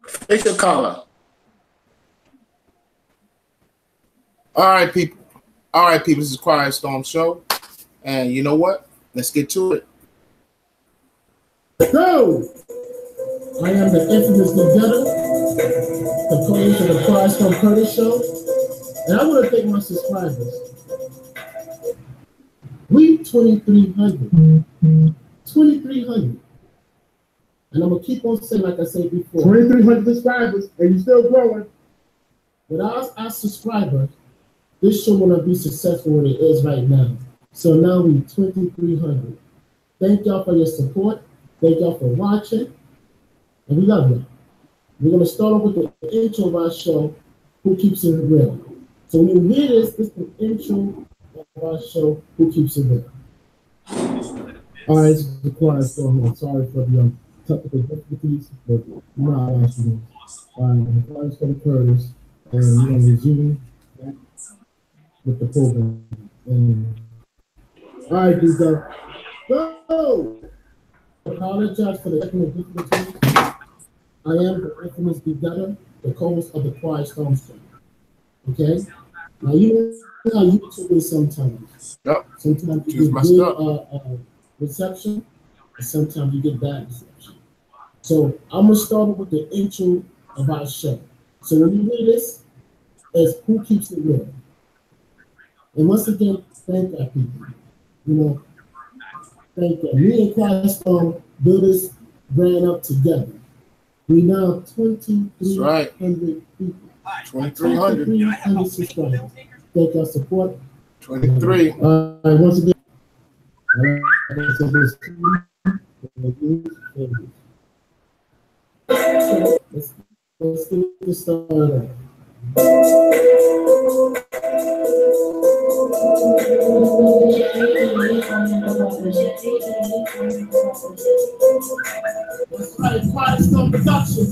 Fix your collar. All right, people. All right, people. This is Quiet Storm Show, and you know what? Let's get to it. Go! I am the infamous Gutter, the co-host of the Quiet Storm Curtis Show, and I want to thank my subscribers. We 2,300. 2,300. And I'm going to keep on saying, like I said before, 2,300 subscribers, and you're still growing. Without our subscribers, this show will not be successful when it is right now. So now we're 2,300. Thank y'all for your support. Thank y'all for watching. And we love y'all. We're going to start off with the intro of our show, Who Keeps It Real. So when you hear this is the intro of our show, Who Keeps It Real. All right, this is the Quiet Storm. I'm sorry for the technical difficulties, but you know how I ask you. The Quiet Storm Curtis, and we're going to resume with the program. And, all right, dude, go! I apologize for the technical difficulties. I am the infamous Gutter, the co-host of the Quiet Storm Show. Okay? Now, you know how YouTube is sometimes. Yep. Sometimes you get good reception, and sometimes you get bad reception. So I'm going to start with the intro of our show. So when you hear this, it's Who Keeps It Real. And once again, thank our people. You know, thank you. Me and Quiet Storm built this brand up together. We now 2,300 people. 2,300 subscribers. Thank your support. 23. Once again, let's get this started. That's right, Quiet Storm Production.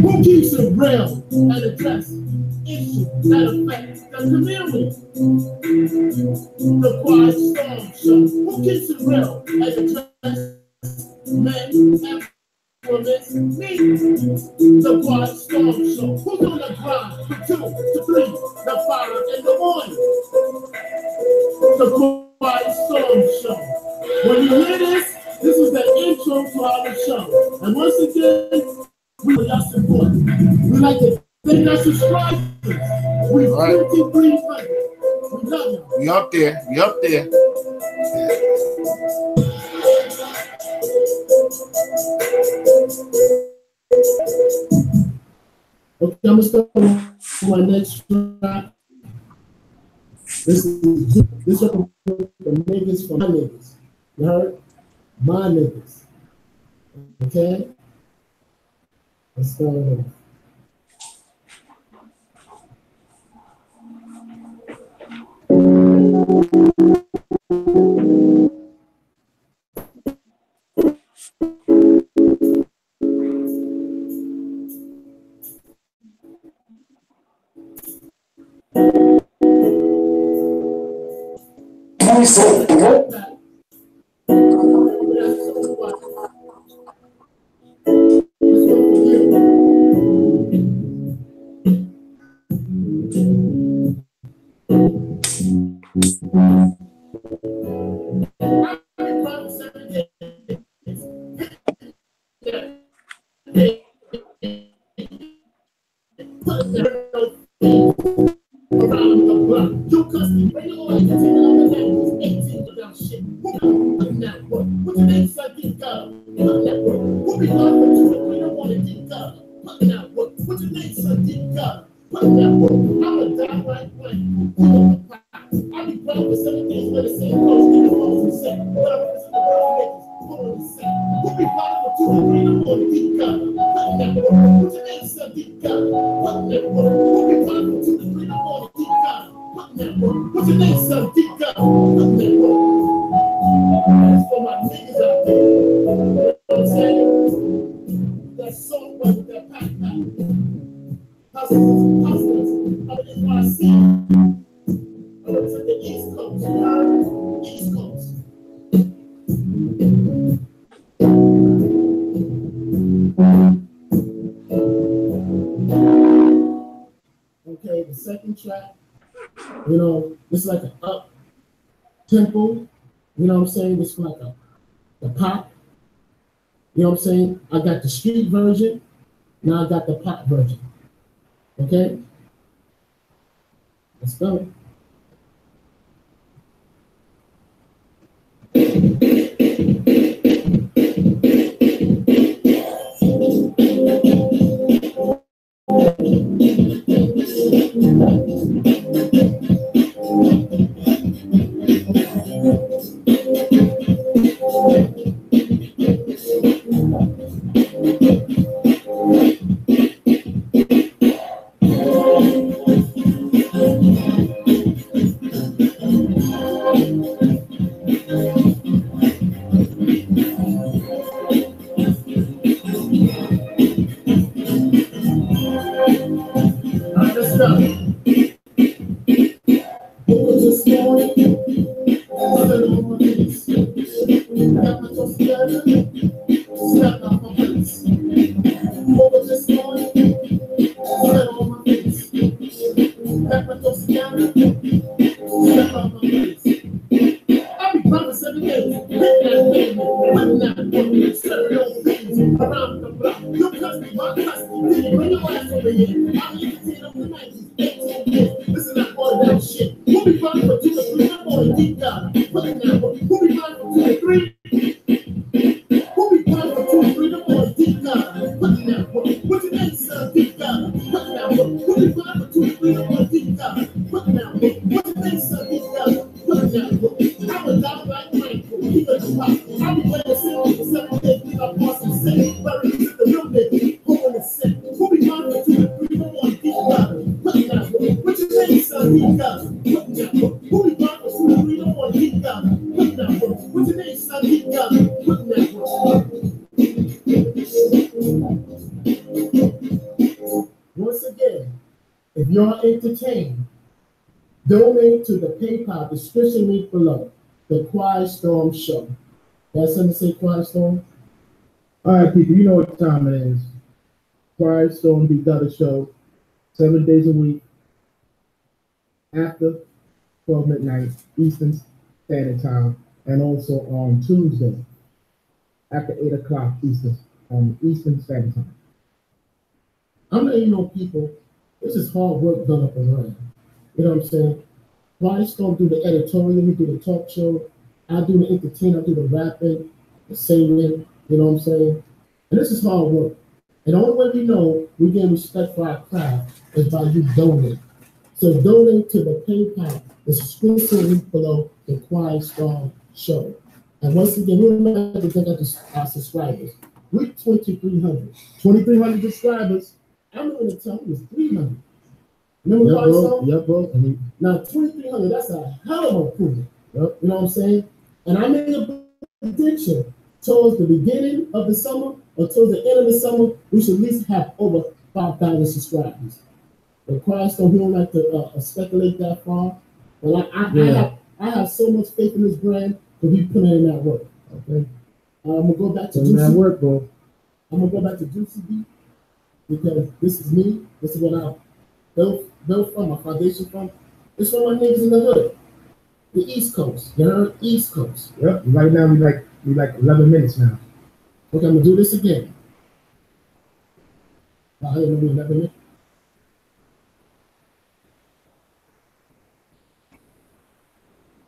Who keeps it real and address issues that affect the community? The Quiet Storm Show. Who keeps it real and address men and women needs? The Quiet Storm Show. Who's on the grind from 2 to 3 to 5 in the morning? The Quiet Storm Show. When you hear this is the intro to our show. And once again, we would like support. We like to thank our subscribers. We're 2,300. We love you. We up there. We up there. Okay, I'm gonna start with my next track. This represents the niggas for my niggas. You heard? My niggas. Okay? Let's start it off. That song with that pack. to the East Coast. You heard? East Coast. Okay, the second track, it's like an up tempo. You know what I'm saying? It's like a pop. You know what I'm saying? I got the street version. Now I got the pop version. Okay? Let's go. Once again, if you're entertained, donate to the PayPal description link below. The Quiet Storm Show. Got something to say, Quiet Storm? All right, people, you know what time it is. Quiet Storm D Gutter Show, 7 days a week, after 12 midnight Eastern Standard Time, and also on Tuesday, after 8 o'clock Eastern Standard Time. I'm letting you know, people, this is hard work done up and running. You know what I'm saying? Quiet Storm do the editorial, we do the talk show, I do the entertainment, I do the rapping, the singing, you know what I'm saying? And this is hard work. And the only way we know we get respect for our craft is by you donating. So donate to the PayPal, the subscription link below, the Quiet Storm Show. And once again, we would like to thank our subscribers. We're 2,300. 2,300 subscribers. I'm going to tell you it's 300. Remember Quiet Storm? Yep, bro. Now, 2,300, that's a hell of a improvement. Yep. You know what I'm saying? And I made a prediction towards the beginning of the summer or towards the end of the summer, we should at least have over 5,000 subscribers. But Quiet Storm, we don't like to speculate that far. But I have so much faith in this brand that we put in that work. Okay. I'm gonna go back to that work, bro. I'm gonna go back to Juicy B because this is me. This is what I built from, my foundation from. It's from my niggas in the hood. The East Coast. You heard? East Coast. Yep. Right now we like 11 minutes now. Okay, I'm gonna do this again. I heard maybe 11 minutes.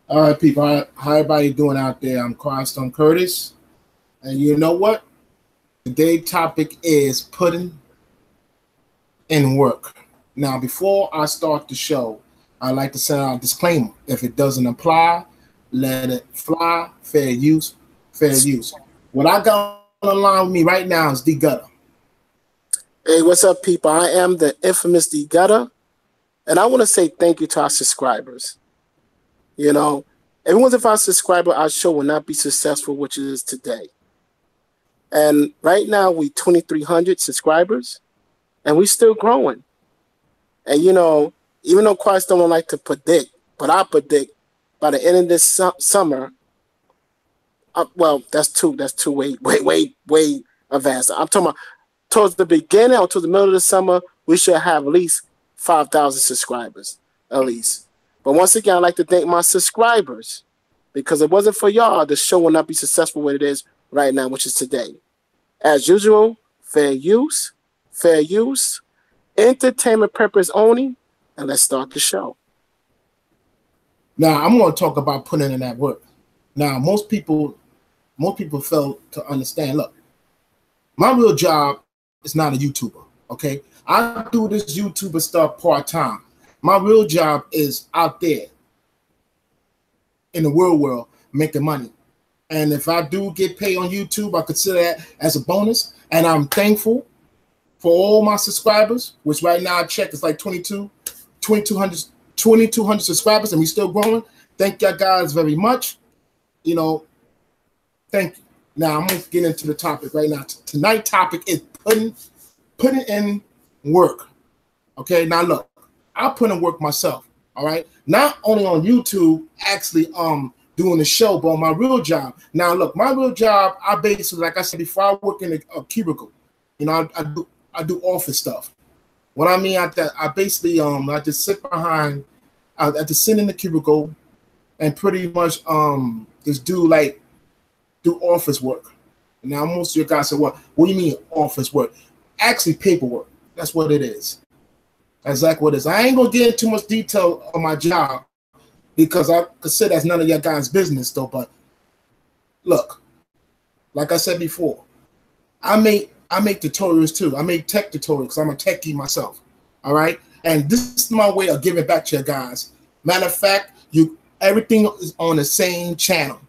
All right, people. How everybody doing out there? I'm Quiet Storm Curtis. And you know what? Today's topic is putting in work. Now, before I start the show, I'd like to send out a disclaimer. If it doesn't apply, let it fly. Fair use, fair use. What I got on the line with me right now is D Gutter. Hey, what's up, people? I am the infamous D Gutter, and I want to say thank you to our subscribers. You know, if it wasn't for our subscriber, our show would not be successful, which it is today. And right now, we 2,300 subscribers, and we're still growing. And you know, even though Christ don't like to predict, but I predict by the end of this summer. Well, that's too way advanced. I'm talking about towards the beginning or to the middle of the summer, we should have at least 5,000 subscribers, at least. But once again, I'd like to thank my subscribers because if it wasn't for y'all, the show will not be successful where it is right now, which is today. As usual, fair use, entertainment purpose only, and let's start the show. Now, I'm going to talk about putting in that work. Now, most people fail to understand. Look, my real job is not a YouTuber, okay? I do this YouTuber stuff part-time. My real job is out there in the real world making money. And if I do get paid on YouTube, I consider that as a bonus. And I'm thankful for all my subscribers, which right now I check is like 2,200 subscribers, and we still growing. Thank you guys very much. You know, thank you. Now I'm going to get into the topic right now. Tonight's topic is putting in work. Okay, now look, I put in work myself. All right, not only on YouTube, actually doing the show, but on my real job. Now look, my real job, I basically, like I said before, I work in a cubicle. You know, I do office stuff. What I mean, I basically I just sit behind, I just sit in the cubicle and pretty much just do office work. Now most of you guys say, what do you mean office work? Actually paperwork. That's what it is. That's exactly what it is. I ain't gonna get into too much detail on my job because I consider that's none of your guys' business though. But look, like I said before, I make tutorials too. I make tech tutorials because I'm a techie myself. All right, and this is my way of giving back to you guys. Matter of fact, everything is on the same channel.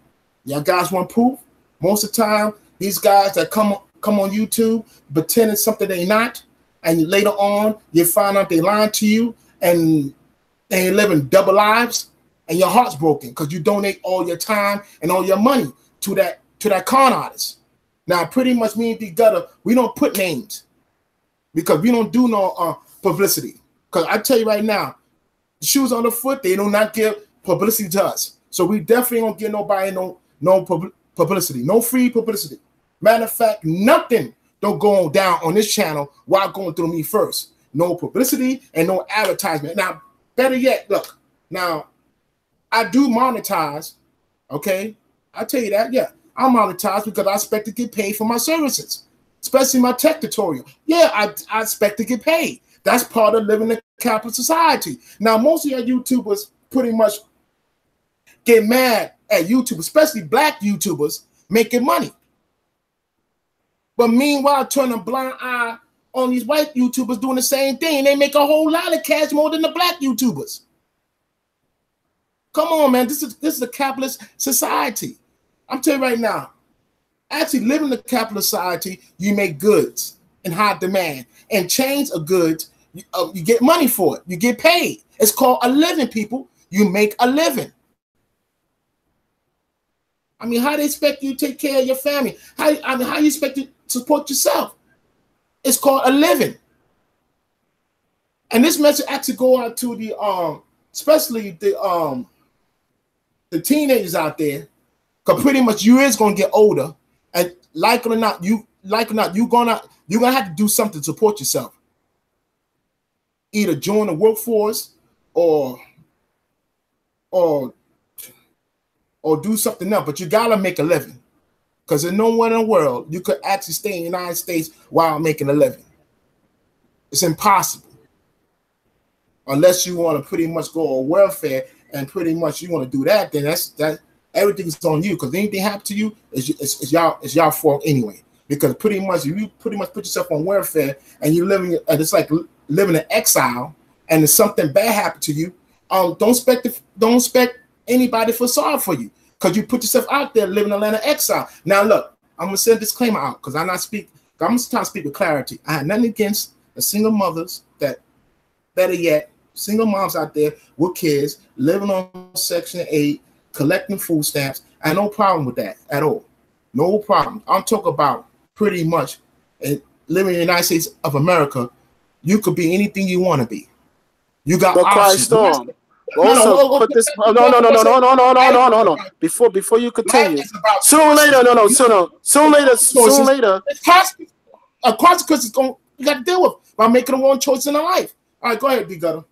Y'all guys want proof? Most of the time, these guys that come on YouTube pretending something they not, and later on you find out they lying to you and they living double lives, and your heart's broken because you donate all your time and all your money to that con artist. Now, pretty much me and D Gutter, we don't put names because we don't do no publicity. Because I tell you right now, the shoes on the foot, they do not give publicity to us. So we definitely don't give nobody no publicity, no free publicity. Matter of fact, nothing don't go down on this channel while going through me first. No publicity and no advertisement. Now, better yet, look, now I do monetize, okay? I tell you that, yeah. I monetize because I expect to get paid for my services, especially my tech tutorial. Yeah, I expect to get paid. That's part of living in a capitalist society. Now, most of your YouTubers pretty much get mad at YouTube, especially black YouTubers making money. But meanwhile, turn a blind eye on these white YouTubers doing the same thing. They make a whole lot of cash more than the black YouTubers. Come on, man. This is a capitalist society. I'm telling you right now, actually living in a capitalist society, you make goods in high demand. And change of goods, you get money for it. You get paid. It's called a living, people. You make a living. I mean, how do they expect you to take care of your family? How you expect you to support yourself? It's called a living. And this message actually go out to the especially the teenagers out there, because pretty much you is gonna get older, and like it or not, you're gonna have to do something to support yourself. Either join the workforce or do something else, but you gotta make a living. Because there's nowhere in the world you could actually stay in the United States while making a living. It's impossible. Unless you want to pretty much go on welfare and pretty much you want to do that, then that everything's on you. Because anything happen to you, it's y'all fault anyway. Because pretty much if you pretty much put yourself on welfare and you're living, and it's like living in exile, and if something bad happened to you, don't expect anybody to feel sorry for you. Because you put yourself out there living in a land of exile. Now, look, I'm going to send a disclaimer out because I'm trying to speak with clarity. I have nothing against the single mothers better yet, single moms out there with kids living on Section 8, collecting food stamps. I have no problem with that at all. No problem. I'm talking about pretty much living in the United States of America. You could be anything you want to be. You got but Quiet options. Storm. Also, put this. No. Before you continue, sooner or later, sooner or later. A consequence is going. You got to deal with by making the wrong choice in their life. All right, go ahead, B Gutter.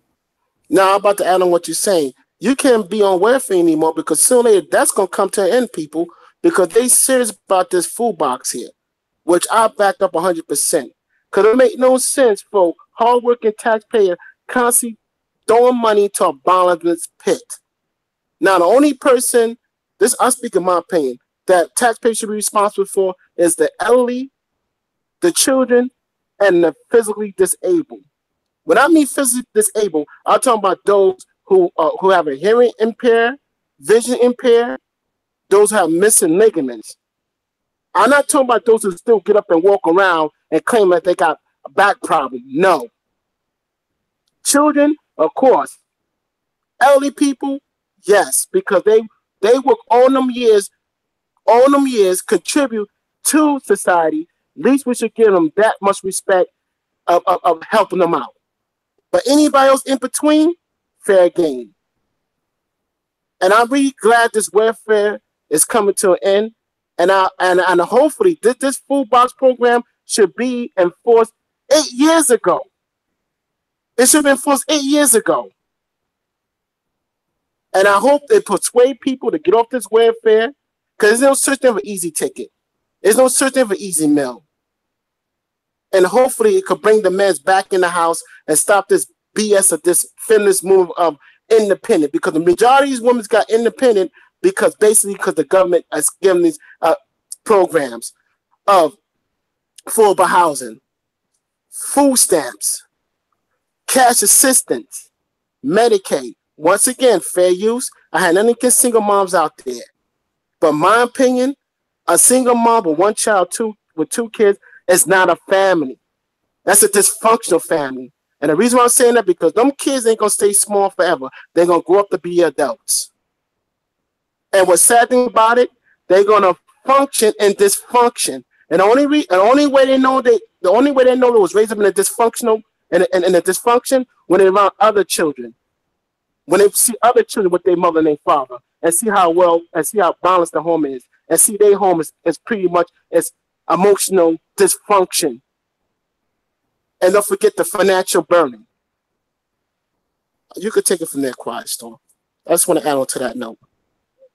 Now I'm about to add on what you're saying. You can't be on welfare anymore because sooner or later that's gonna come to an end, people, because they serious about this food box here, which I back up 100%. Because it make no sense for hardworking taxpayer constantly throwing money to a bottomless pit. Now, the only person, this I speak in my opinion, that taxpayers should be responsible for is the elderly, the children, and the physically disabled. When I mean physically disabled, I'm talking about those who have a hearing impaired, vision impaired, those who have missing ligaments. I'm not talking about those who still get up and walk around and claim that they got a back problem. No. Children, of course. Elderly people, yes, because they work all them years, contribute to society. At least we should give them that much respect of helping them out. But anybody else in between, fair game. And I'm really glad this welfare is coming to an end. And hopefully this food box program should be enforced 8 years ago. It should be enforced 8 years ago. And I hope they persuade people to get off this welfare, because there's no such thing for easy ticket. There's no such thing for easy meal. And hopefully it could bring the men back in the house and stop this BS of this feminist move of independent, because the majority of these women got independent because the government has given these programs of affordable housing, food stamps, cash assistance, Medicaid. Once again, fair use. I had nothing against single moms out there. But my opinion, a single mom with one child, with two kids, is not a family. That's a dysfunctional family. And the reason why I'm saying that, because them kids ain't going to stay small forever. They're going to grow up to be adults. And what's sad thing about it, they're going to function in dysfunction. And the only way they know they was raised up in a dysfunctional and a dysfunction when they're around other children. When they see other children with their mother and their father, and see how balanced the home is, and see their home is pretty much as emotional dysfunction. And don't forget the financial burden. You could take it from there, Quiet Storm. I just want to add on to that note.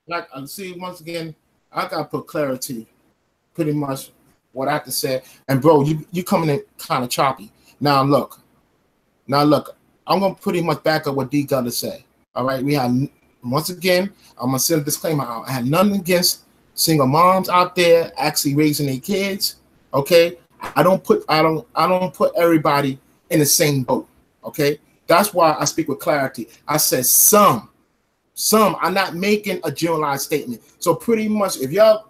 Like, see, once again, I got to put clarity, pretty much what I have to say. And bro, you coming in kind of choppy. Now look, I'm going to pretty much back up what D Gutter said. All right, we have, once again, I'm going to send a disclaimer out. I have nothing against single moms out there actually raising their kids. Okay, I don't put everybody in the same boat. Okay, that's why I speak with clarity. I said some. I'm not making a generalized statement. So pretty much, if y'all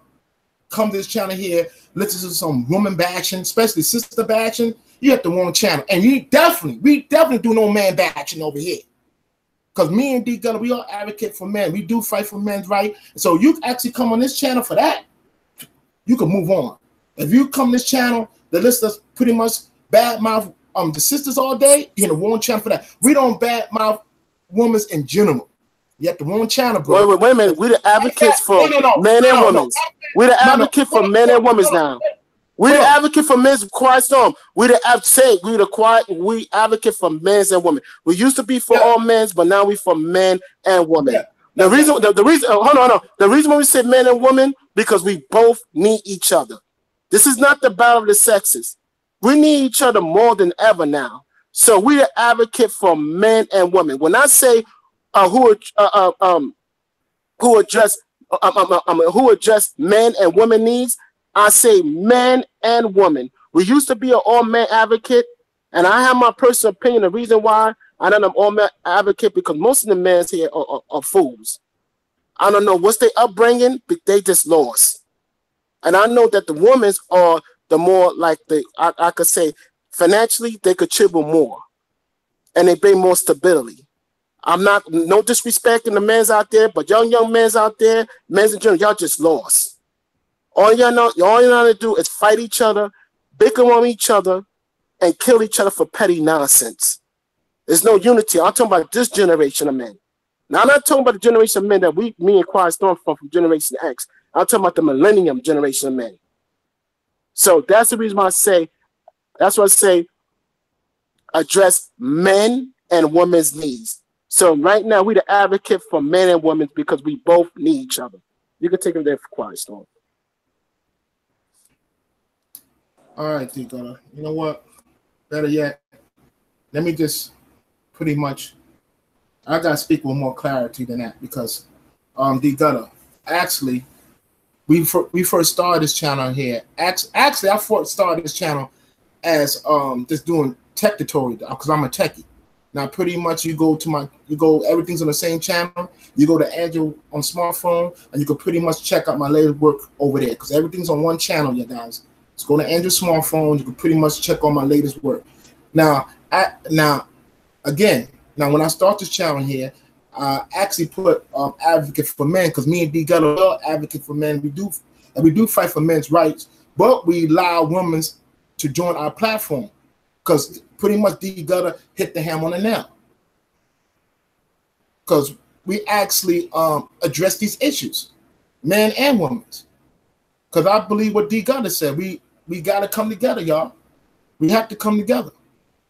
come to this channel here, listen to some woman bashing, especially sister bashing, you have the wrong channel. And we definitely do no man bashing over here. Because me and D Gutter, we all advocate for men. We do fight for men's right. So you actually come on this channel for that, you can move on. If you come this channel that lets us pretty much badmouth the sisters all day, you're in the wrong channel for that. We don't badmouth women in general. You have the wrong channel, bro. Wait a minute. We're the advocates for men and women. We're the advocate for men and women now. We're the advocate for men's Quiet Storm. We advocate for men and women. We used to be for all men, but now we for men and women. Yeah. The reason why we say men and women, because we both need each other. This is not the battle of the sexes. We need each other more than ever now. So we the advocate for men and women. When I say who address men and women needs, I say men and women. We used to be an all-man advocate, and I have my personal opinion. The reason why I don't am all-man advocate, because most of the men here are fools. I don't know what's their upbringing, but they just lost. And I know that the women are the more like I could say financially they contribute more, and they bring more stability. I'm not no disrespecting the men's out there, but young men's out there, men's in general, y'all just lost. All y'all know to do is fight each other, bicker on each other, and kill each other for petty nonsense. There's no unity. I'm talking about this generation of men. Now, I'm not talking about the generation of men that me and Quiet Storm from Generation X. I'm talking about the millennium generation of men. So that's the reason why that's why I say address men and women's needs. So right now, we the advocate for men and women because we both need each other. You can take them there for Quiet Storm. All right, D-Gutter. You know what? Better yet, let me just pretty much, I got to speak with more clarity than that because D-Gutter, actually, we first started this channel here. Actually, I first started this channel as just doing tech tutorial because I'm a techie. Now, pretty much you go everything's on the same channel. You go to Android on smartphone, and you can pretty much check out my latest work over there because everything's on one channel, you guys. So go to Android smartphone. You can pretty much check on my latest work. Now, when I start this channel here, I actually put advocate for men because me and D got a advocate for men. We do fight for men's rights, but we allow women to join our platform because pretty much D Gutter hit the hammer on the nail. Because we actually address these issues, men and women. Because I believe what D Gutter said, we got to come together, y'all. We have to come together.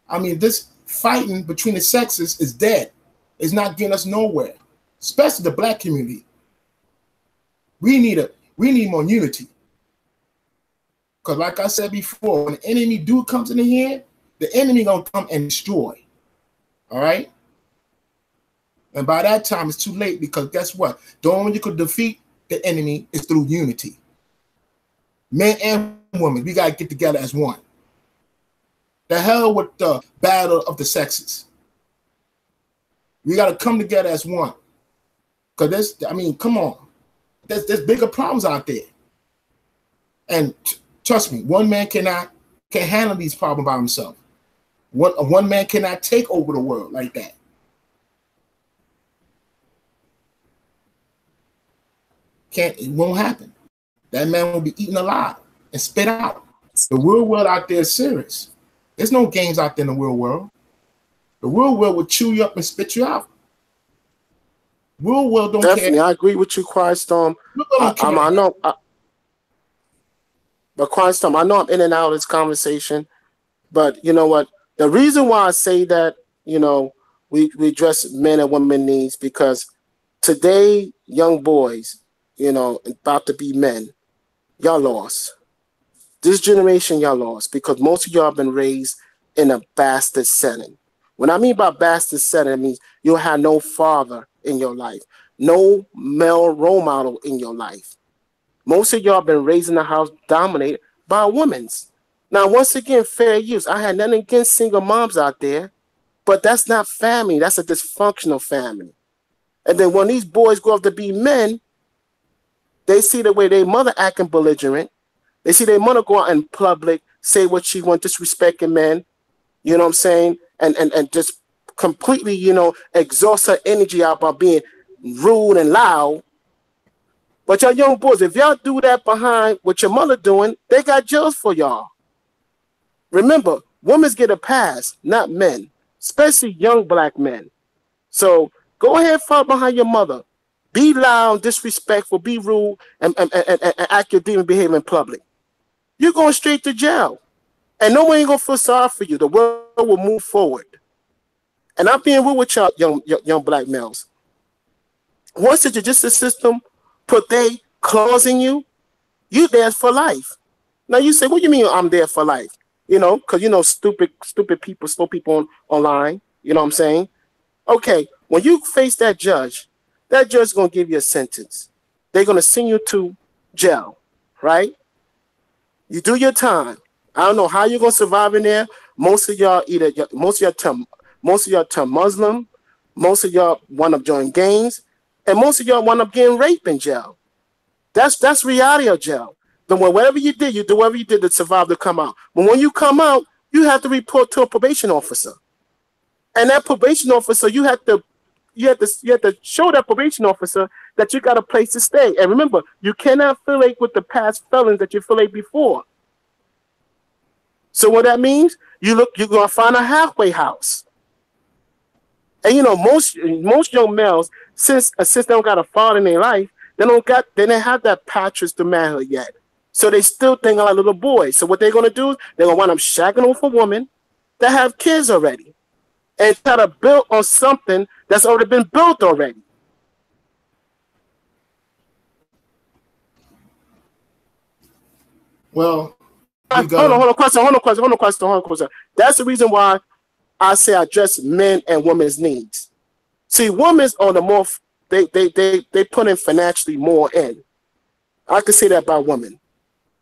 I mean, this fighting between the sexes is dead. It's not getting us nowhere, especially the black community. We need more unity. Because like I said before, when the enemy comes in here, the enemy gonna come and destroy. All right? And by that time, it's too late because guess what? The only way you could defeat the enemy is through unity. Men and women, we gotta get together as one. The hell with the battle of the sexes. We got to come together as one. Because come on. There's bigger problems out there. And trust me, one man can't handle these problems by himself. One man cannot take over the world like that. It won't happen. That man will be eaten alive and spit out. The real world out there is serious. There's no games out there in the real world. The real world will chew you up and spit you out. Real world don't Definitely, care. I agree with you, Quiet Storm. I know, but Quiet Storm, I know I'm in and out of this conversation, but you know what? The reason why I say that, we address men and women needs because today, young boys, about to be men, y'all lost. This generation, y'all lost because most of y'all have been raised in a bastard setting. When I mean by bastard setting, it means you'll have no father in your life, no male role model in your life. Most of y'all been raised in the house dominated by women's. Now, once again, fair use. I had nothing against single moms out there, but that's not family. That's a dysfunctional family. And then when these boys grow up to be men, they see the way their mother acting belligerent. They see their mother go out in public, say what she wants, disrespecting men, you know what I'm saying? And just completely, exhaust her energy out by being rude and loud. But y'all young boys, if y'all do that behind what your mother doing, they got jails for y'all. Remember, women get a pass, not men, especially young black men. So go ahead and fight behind your mother. Be loud, disrespectful, be rude, and act your demon behavior in public. You're going straight to jail. And no one ain't going to feel sorry for you. The world will move forward. And I'm being real with y'all, young black males. Once the judicial system put their claws in you, you there for life. Now you say, what do you mean I'm there for life? Because stupid people, slow people online. You know what I'm saying? Okay, when you face that judge is going to give you a sentence. They're going to send you to jail, right? You do your time. I don't know how you're going to survive in there. Most of y'all turn Muslim. Most of y'all wind up joining gangs. And most of y'all wind up getting raped in jail. That's reality of jail. But whatever you did, you do whatever you did to survive to come out. But when you come out, you have to report to a probation officer. And that probation officer, you have to show that probation officer that you got a place to stay. And remember, you cannot affiliate with the past felons that you affiliated before. So what that means, you're gonna find a halfway house. And you know, most young males, since they don't got a father in their life, they don't have that patches to manhood yet. So they still think like little boys. So what they're gonna do is they're gonna wind up shagging off a woman that have kids already, and try to build on something that's already been built already. Well, Hold on, question. That's the reason why I say I address men and women's needs. See, women's on the more they put in financially more in. I can say that about women.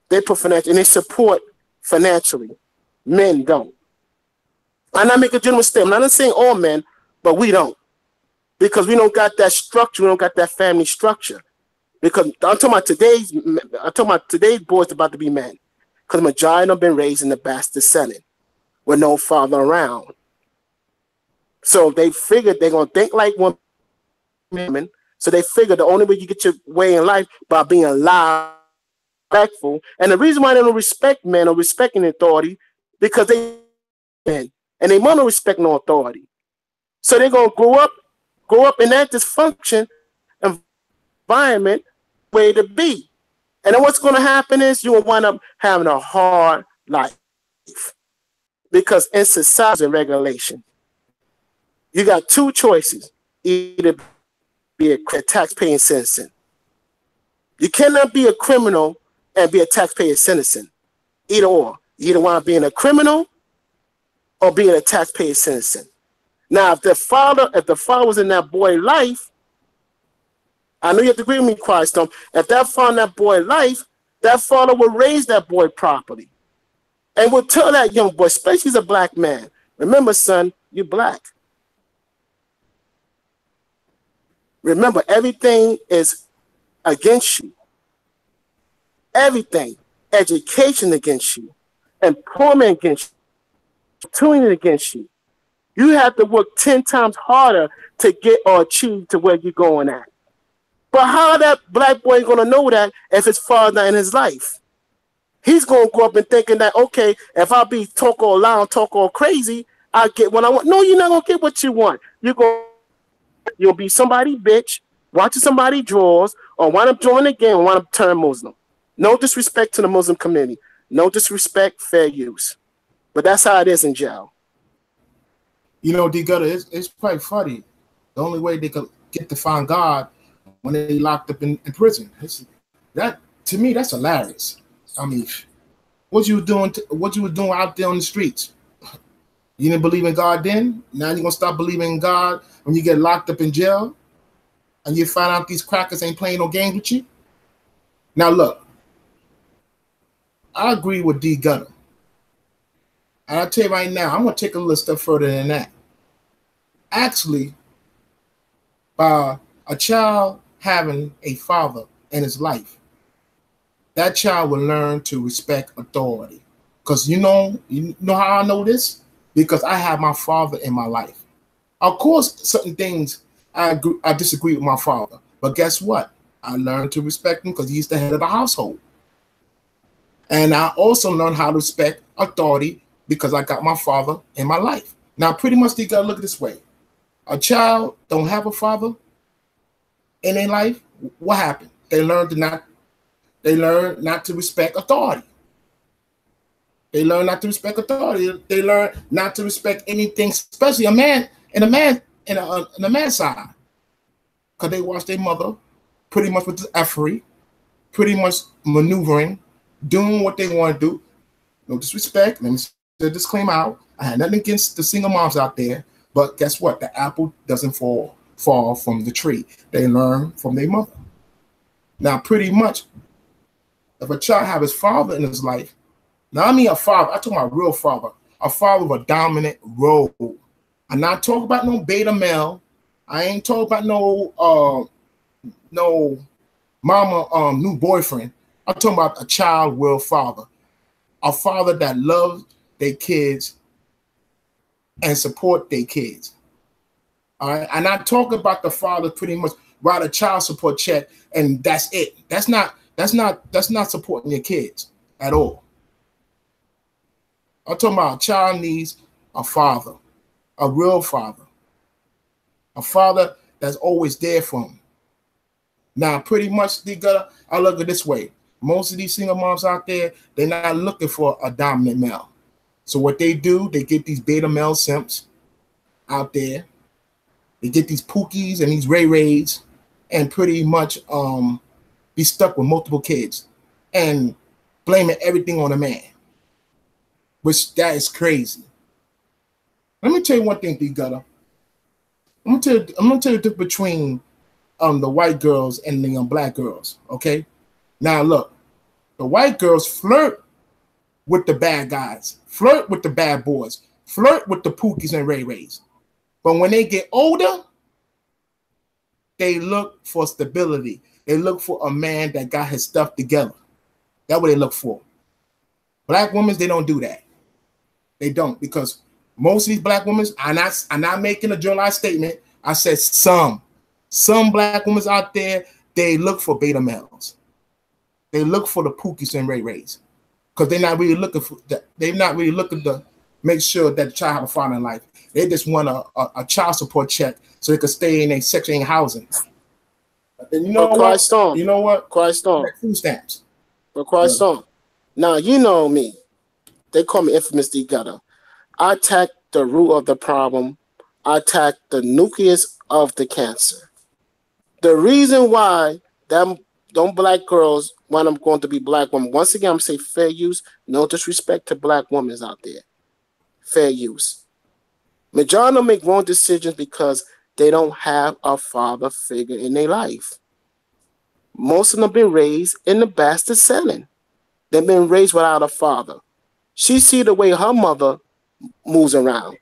They put financial and they support financially. Men don't. I'm not making a general statement. I'm not saying all men, but we don't. Because we don't got that structure, we don't got that family structure. Because I'm talking about today's boys about to be men. Because the majority of them been raised in the bastard setting with no father around. So they figured they're gonna think like women. So they figured the only way you get your way in life by being loud, respectful. And the reason why they don't respect men or respecting authority, because they men and they want to respect no authority. So they're gonna grow up in that dysfunction environment way to be. And then what's gonna happen is you will wind up having a hard life. Because in society and regulation, you got two choices. Either be a taxpaying citizen. You cannot be a criminal and be a taxpaying citizen. Either or. You either want to be a criminal or being a taxpaying citizen. Now, if the father was in that boy's life, I know you have to agree with me, Christ. If that father in that boy's life, that father will raise that boy properly. And will tell that young boy, especially as a black man, remember, son, you're black. Remember, everything is against you. Everything. Education against you. Employment against you. Tuning against you. You have to work 10 times harder to get or achieve to where you're going at. But how that black boy going to know that if his father not in his life? He's going to grow up and thinking that, okay, if I be talk all loud, talk all crazy, I get what I want. No, you're not going to get what you want. You'll be somebody bitch, watching somebody drawers, or wind up joining the game and wind up turn Muslim. No disrespect to the Muslim community. No disrespect, fair use. But that's how it is in jail. You know, D Gutter, it's quite funny. The only way they could get to find God when they locked up in prison. That to me, that's hilarious. I mean, what you were doing out there on the streets? You didn't believe in God then? Now you're gonna stop believing in God when you get locked up in jail and you find out these crackers ain't playing no games with you? Now look, I agree with D Gutter. And I'll tell you right now, I'm gonna take a little step further than that. Actually, by a child having a father in his life, that child will learn to respect authority. Because you know how I know this? Because I have my father in my life. Of course, certain things I disagree with my father. But guess what? I learned to respect him because he's the head of the household. And I also learned how to respect authority because I got my father in my life. Now, pretty much you gotta look this way. A child don't have a father in their life, what happened? They learn not to respect authority. They learn not to respect authority. They learn not to respect anything, especially a man in a man's side. Because they watch their mother pretty much with the effery, pretty much maneuvering, doing what they want to do. No disrespect. Let me say this claim out. I had nothing against the single moms out there, but guess what? The apple doesn't fall from the tree. They learn from their mother. Now, pretty much, if a child have his father in his life, now I mean a father, I'm talking about a real father, a father with a dominant role. I'm not talking about no beta male. I ain't talking about no mama new boyfriend. I'm talking about a child real father. A father that loves their kids and support their kids. All right. And I talk about the father pretty much write a child support check and that's it. That's not supporting your kids at all. I'm talking about a child needs a father, a real father. a father that's always there for him. Now, pretty much, I look at it this way. Most of these single moms out there, they're not looking for a dominant male. So what they do, they get these beta male simps out there. They get these Pookies and these Ray Rays and pretty much be stuck with multiple kids and blaming everything on a man, which that is crazy. Let me tell you one thing, D-Gutter. I'm gonna tell you the difference between the white girls and the black girls, okay? Now look, the white girls flirt with the bad guys, flirt with the bad boys, flirt with the Pookies and Ray Rays. But when they get older, they look for stability. They look for a man that got his stuff together. That's what they look for. Black women, they don't do that. They don't, because most of these black women, I'm not making a generalized statement. I said some black women out there, they look for beta males. They look for the Pookies and Ray Rays, because they're not really looking for that. They're not really looking to make sure that the child have a father in life. They just want a child support check so they can stay in a Section 8 housing. And you know what? You know what? Christ on. Food stamps. But Christ on. Now, you know me. They call me Infamous D-Gutter. I attack the root of the problem. I attack the nucleus of the cancer. The reason why them black girls wind up going to be black women, once again, I'm saying fair use, no disrespect to black women out there. Fair use. Majority make wrong decisions because they don't have a father figure in their life. Most of them have been raised in the bastard setting. They've been raised without a father. She see the way her mother moves around.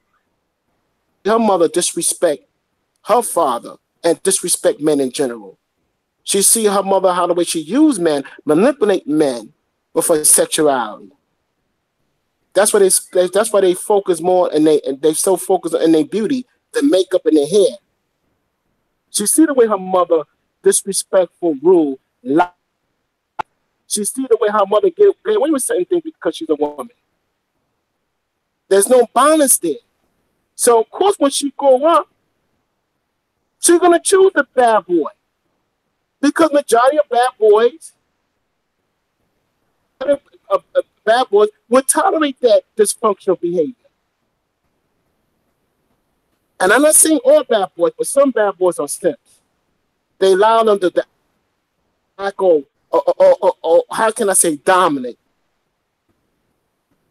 Her mother disrespect her father and disrespect men in general. She see her mother, how the way she use men, manipulate men with her sexuality. That's why they focus more, and they so focus on their beauty, the makeup and their hair. She see the way her mother disrespectful, rule. She see the way her mother get away with certain things because she's a woman. There's no balance there. So of course, when she grow up, she's gonna choose the bad boy, because majority of bad boys would tolerate that dysfunctional behavior. And I'm not saying all bad boys, but some bad boys are simps. They allow them to act or how can I say dominate.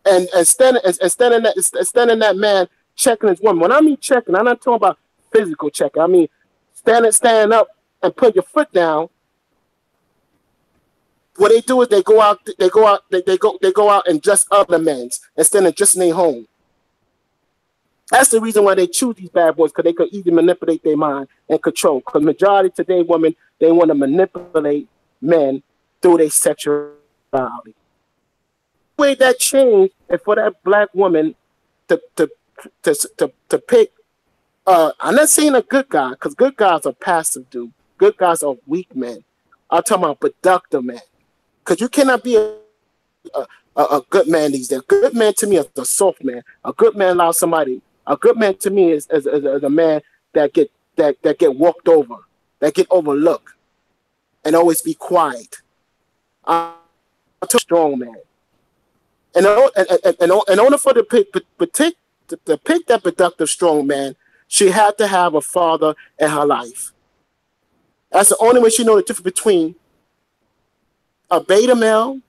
And standing that man checking his woman. When I mean checking, I'm not talking about physical checking. I mean standing up and put your foot down. What they do is they go out and dress other men instead of dressing their home. That's the reason why they choose these bad boys, because they could easily manipulate their mind and control. Because majority of today women, they want to manipulate men through their sexuality. The way that changed, and for that black woman to pick, I'm not saying a good guy, because good guys are passive, dude. Good guys are weak men. I'm talking about productive men. Because you cannot be a good man these days. A good man to me is a soft man. A good man allows somebody. A good man to me is a man that get walked over, that get overlooked, and always be quiet. I'm a strong man. And in order for to pick that productive strong man, she had to have a father in her life. That's the only way she knows the difference between a beta male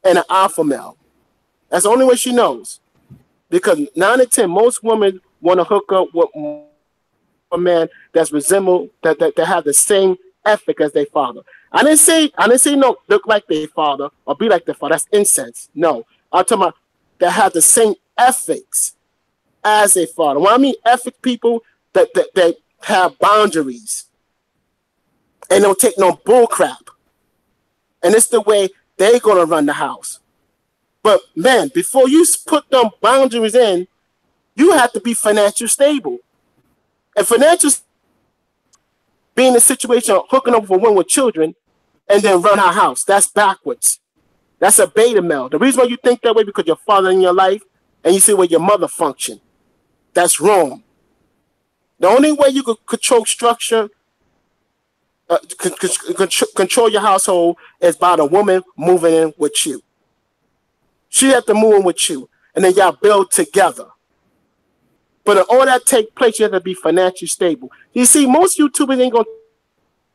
and an alpha male. That's the only way she knows. Because 9 out of 10, most women want to hook up with a man that's resemble that have the same ethic as their father. I didn't say no look like their father or be like their father. That's incense. No, I'm talking about that have the same ethics as their father. When I mean ethic, people that have boundaries and don't take no bull crap. And it's the way they're gonna run the house. But man, before you put them boundaries in, you have to be financially stable. And financial being in a situation of hooking up with a woman with children and then run her house, that's backwards. That's a beta male. The reason why you think that way because your father in your life and you see where your mother function. That's wrong. The only way you could control structure, control your household is by the woman moving in with you. She have to move in with you, and then y'all build together. But in order that take place, you have to be financially stable. You see, most YouTubers ain't gonna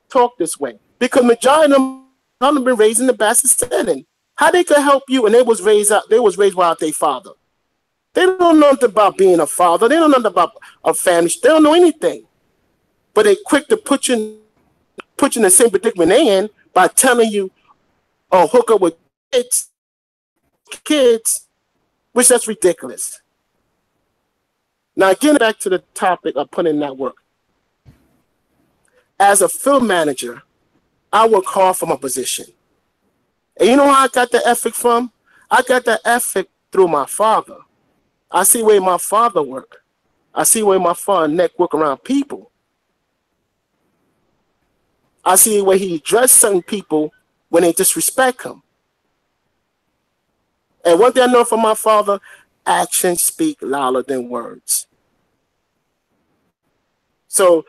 talk this way because majority of them have been raised in the bastard setting. How they could help you, and they was raised without their father. They don't know nothing about being a father. They don't know nothing about a family. They don't know anything. But they quick to put you in the same predicament they in by telling you, "Oh, hook up with kids," which that's ridiculous. Now, getting back to the topic of putting in that work. As a film manager, I work hard for my position. And you know how I got the ethic from? I got the ethic through my father. I see where my father work. I see where my father network around people. I see where he addressed certain people when they disrespect him. And one thing I know from my father, actions speak louder than words. So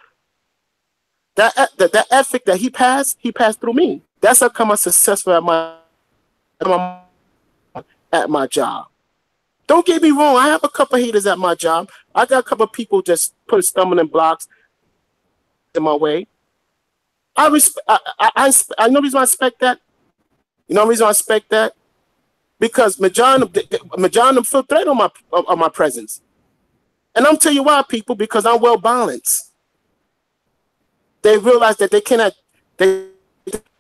that ethic that he passed through me. That's how come I'm successful at my job. Don't get me wrong. I have a couple haters at my job. I got a couple of people just put stumbling blocks in my way. I know the reason I expect that. You know the reason I expect that? Because majority of them feel threat on my presence. And I'm tell you why, people, because I'm well balanced. They realize that they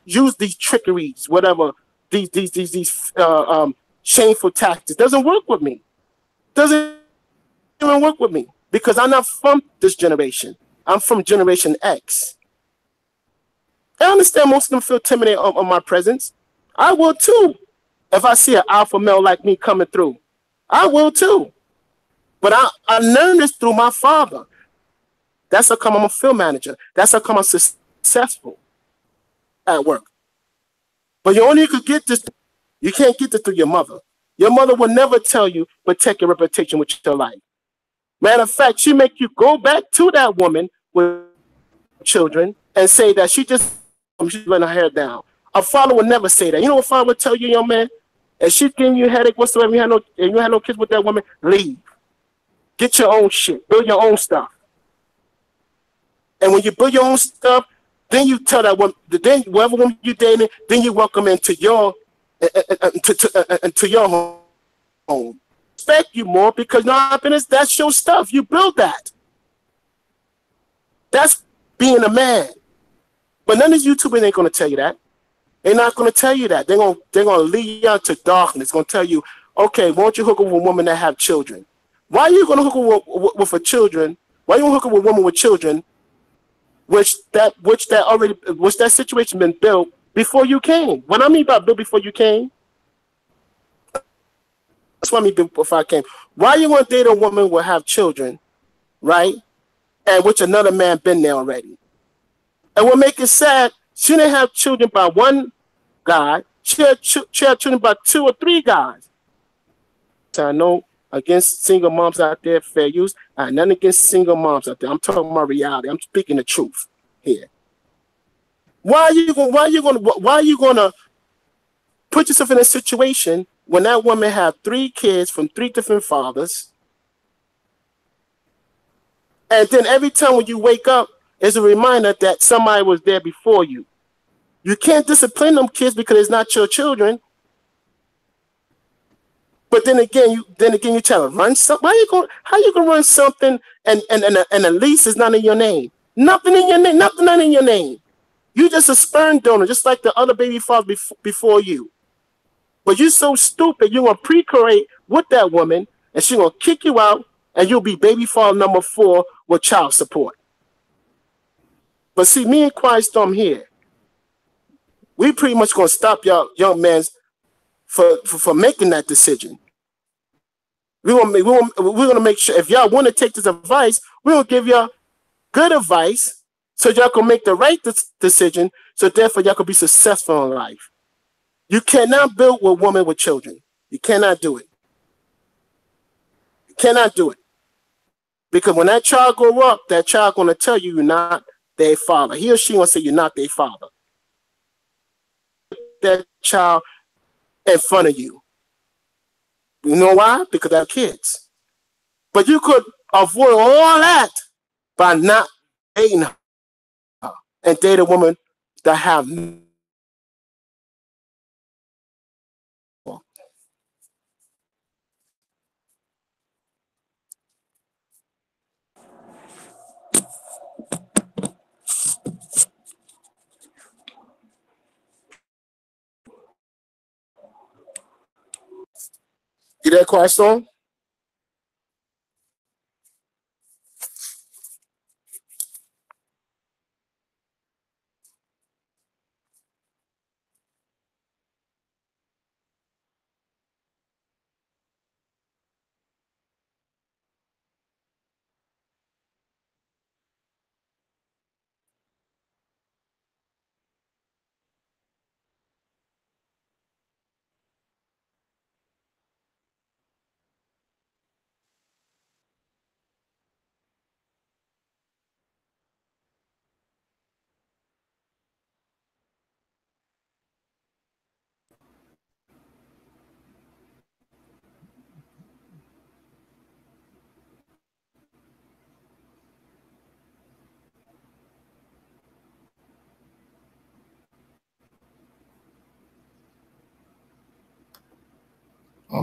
use these trickeries, whatever, these shameful tactics. Doesn't work with me. Doesn't even work with me because I'm not from this generation. I'm from Generation X. I understand most of them feel intimidated on my presence. I will too. If I see an alpha male like me coming through, I will too. But I learned this through my father. That's how come I'm a film manager. That's how come I'm successful at work. But you only could get this. You can't get this through your mother. Your mother will never tell you protect your reputation with your life. Matter of fact, she make you go back to that woman with children and say that she's letting her hair down. A father would never say that. You know what a father would tell you, young man? If she's giving you a headache whatsoever, you had no kids with that woman, leave. Get your own shit. Build your own stuff. And when you build your own stuff, then you tell that woman, then whoever woman you're dating, then you welcome into your home. Respect you more because that's your stuff. You build that. That's being a man. But none of these YouTubers ain't gonna tell you that. They're not gonna tell you that. They're gonna lead you out to darkness. Gonna tell you, okay, won't you hook up with a woman that have children? Why are you gonna hook up with a children? Why are you gonna hook up with a woman with children? Which that situation been built before you came. What I mean by built before you came, that's what I mean before I came. Why you want to date a woman will have children, right? And which another man been there already. And what make it sad, she didn't have children by one guy. She had children by 2 or 3 guys. So I know against single moms out there, fair use. I nothing against single moms out there. I'm talking about reality. I'm speaking the truth here. Why are you gonna put yourself in a situation when that woman had 3 kids from 3 different fathers, and then every time when you wake up, it's a reminder that somebody was there before you. You can't discipline them kids because it's not your children. But then again, you tell them run something. How you gonna run something and the lease is not in your name? Nothing in your name. Nothing in your name. You just a sperm donor, just like the other baby fathers before you. But you're so stupid, you're gonna procreate with that woman, and she's gonna kick you out, and you'll be baby father number 4 with child support. But see, me and Quiet Storm here, we pretty much gonna stop y'all young men for making that decision. We're gonna make sure if y'all want to take this advice, we're gonna give y'all good advice so y'all can make the right decision. So therefore, y'all can be successful in life. You cannot build with a woman with children. You cannot do it. You cannot do it. Because when that child grow up, that child gonna tell you you're not their father. He or she gonna say you're not their father. That child in front of you. You know why? Because they're kids. But you could avoid all that by not dating her and date a woman that have you there, Quiet Storm?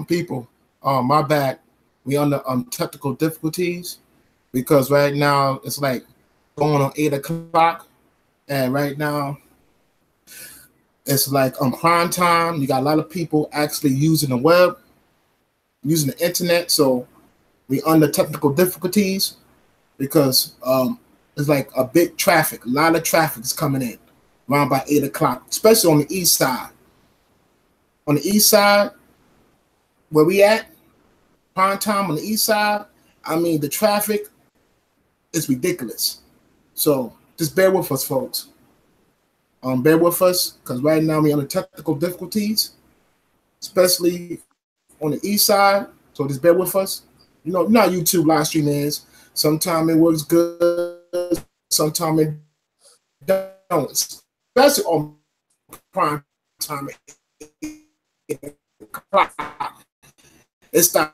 People, my bad. We on the technical difficulties because right now it's like going on 8 o'clock, and right now it's like prime time. You got a lot of people actually using the web, using the internet. So we under technical difficulties because it's like a big traffic. A lot of traffic is coming in around by 8 o'clock, especially on the east side. On the east side, where we at, prime time on the east side, I mean, the traffic is ridiculous. So just bear with us, folks. Bear with us, because right now we're on the technical difficulties, especially on the east side. So just bear with us. You know how YouTube live stream is. Sometimes it works good, sometimes it don't. Especially on prime time. It's the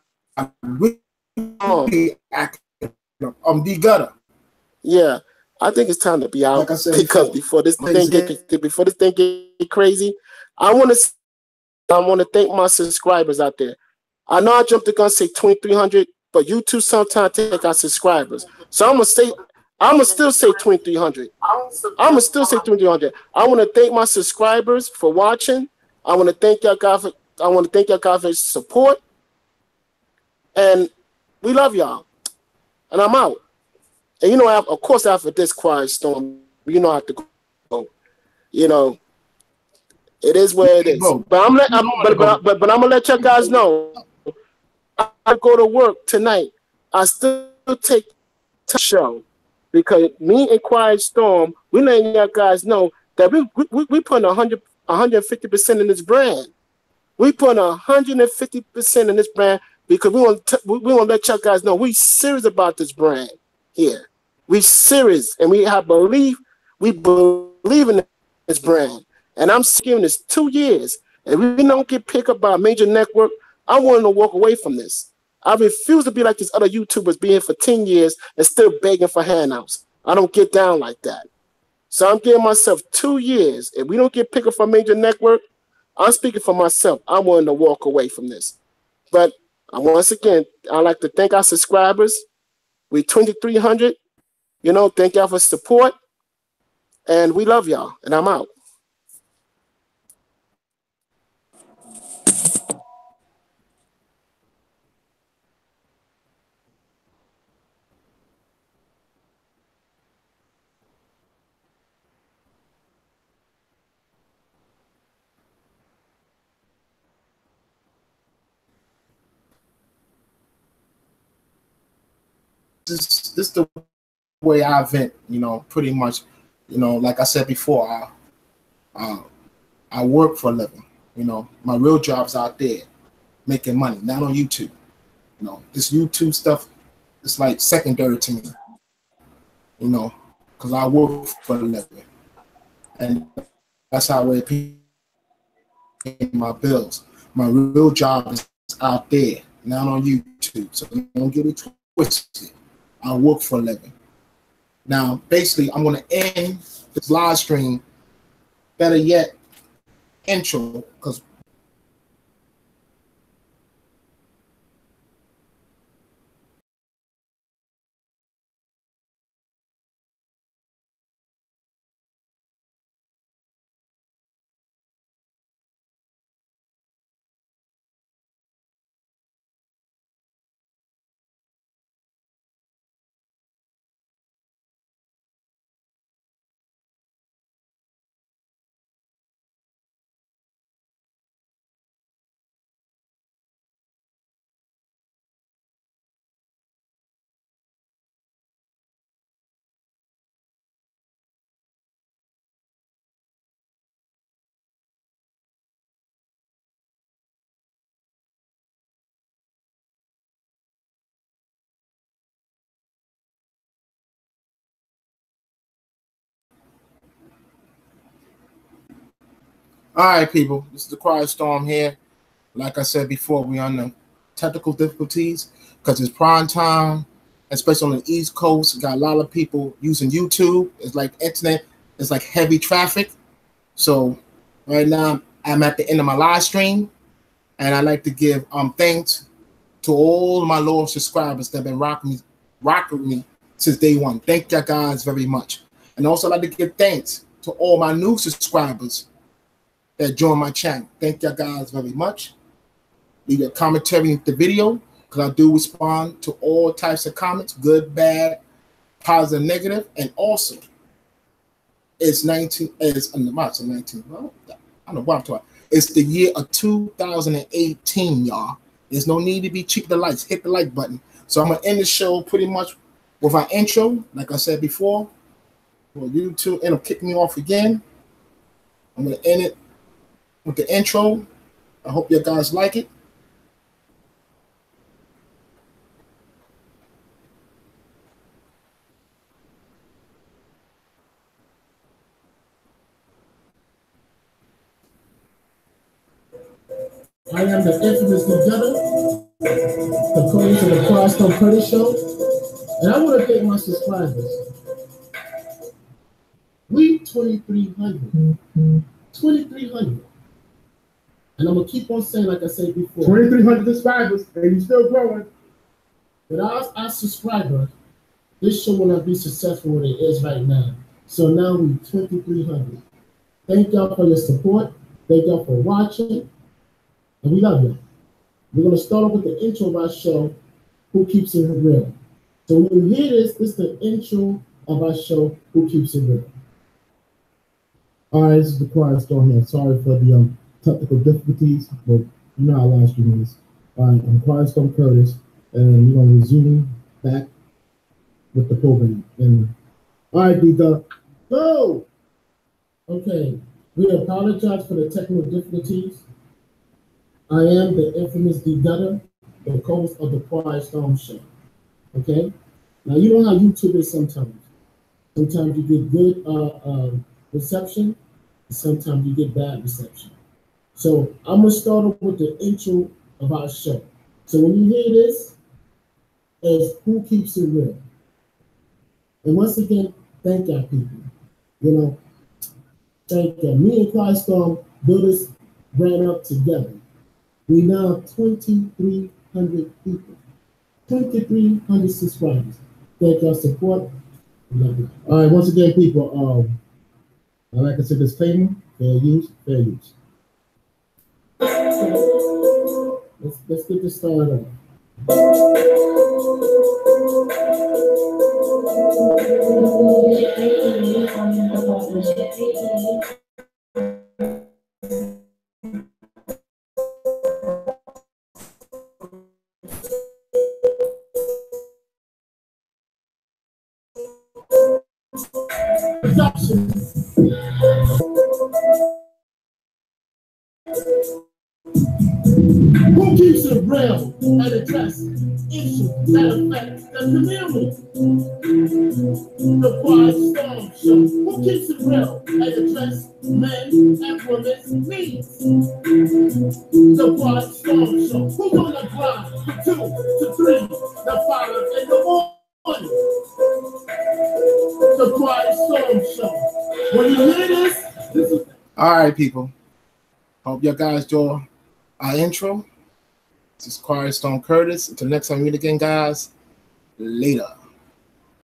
really active. D Gutter. Yeah, I think it's time to be out, like I said because before this thing get crazy, I want to thank my subscribers out there. I know I jumped the gun, say 2,300, but YouTube sometimes take our subscribers. So I'm gonna still say 2,300. I'm gonna still say 2,300. I want to thank my subscribers for watching. I want to thank y'all guys for your support, and we love y'all. And I'm out. And you know, of course, after this Quiet Storm, you know I have to go. You know, it is where it is. But I'm gonna let you guys know. I go to work tonight. I still take the show because me and Quiet Storm, we letting you guys know that we putting 150% in this brand. We put 150% in this brand because we want to let y'all guys know we serious about this brand here. We serious, and we have belief. We believe in this brand, and I'm giving this 2 years. And we don't get picked up by a major network. I want to walk away from this. I refuse to be like these other YouTubers being here for 10 years and still begging for handouts. I don't get down like that. So I'm giving myself 2 years. If we don't get picked up for a major network, I'm speaking for myself. I'm willing to walk away from this. But once again, I'd like to thank our subscribers. We 2,300. You know, thank y'all for support. And we love y'all. And I'm out. This is the way I vent, you know, pretty much. You know, like I said before, I work for a living. You know, my real job's out there making money, not on YouTube. You know, this YouTube stuff it's like secondary to me, you know, because I work for a living, and that's how I pay my bills. My real job is out there, not on YouTube. So don't get it twisted. I work for a living. Now, basically, I'm going to end this live stream. Better yet, intro, because all right, people, this is the Quiet Storm here. Like I said before, we're on the technical difficulties because it's prime time, especially on the East Coast. Got a lot of people using YouTube. It's like internet. It's like heavy traffic. So right now, I'm at the end of my live stream, and I'd like to give thanks to all my loyal subscribers that have been rocking with me since day one. Thank you guys very much. And also I'd like to give thanks to all my new subscribers that joined my channel. Thank you guys very much. Leave a commentary in the video because I do respond to all types of comments, good, bad, positive, negative, and also it's 19. It's in the March of 19. Well, I don't know what I'm talking. It's the year of 2018, y'all. There's no need to be cheap to likes. Hit the like button. So I'm gonna end the show pretty much with our intro, like I said before. For YouTube, end up kicking me off again. I'm gonna end it with the intro. I hope you guys like it. I am the infamous Gudetta, the co-host of the Quiet Storm Curtis Show, and I want to thank my subscribers. We 2,300. 2,300. And I'm going to keep on saying, like I said before, 2,300 subscribers, and you're still growing. Without our subscribers, this show will not be successful what it is right now. So now we're 2,300. Thank y'all for your support. Thank y'all for watching. And we love you. We're going to start off with the intro of our show, Who Keeps It Real. So when you hear this is the intro of our show, Who Keeps It Real. All right, this is the Quiet Storm here. Sorry for the technical difficulties, but you know how live stream is. All right, I'm Quiet Storm Curtis, and we're going to resume back with the program. And all right, D-Duck, go! Okay, we apologize for the technical difficulties. I am the infamous D-Dutter, the co-host of the Quiet Storm Show. Okay? Now, you know how YouTube is sometimes. Sometimes you get good reception, and sometimes you get bad reception. So I'm going to start off with the intro of our show. So when you hear this, is Who Keeps It Real? And once again, thank y'all people. You know, thank you. Me and Quiet Storm built this brand up together. We now have 2,300 people, 2,300 subscribers. Thank y'all support. Love you. All right, once again, people, like I said, disclaimer, fair use, fair use. Let's get this started off. Who Who keeps it real and address issues that affect the community? The Quiet Storm Show. Who keeps it real and address men and women's needs? The Quiet Storm Show. Who's on the grind from 2 to 3 to 5 in the morning? The Quiet Storm Show. When you hear this is... All right, people. Hope you guys enjoy our intro. This is Quiet Storm Curtis. Until next time we meet again, guys. Later.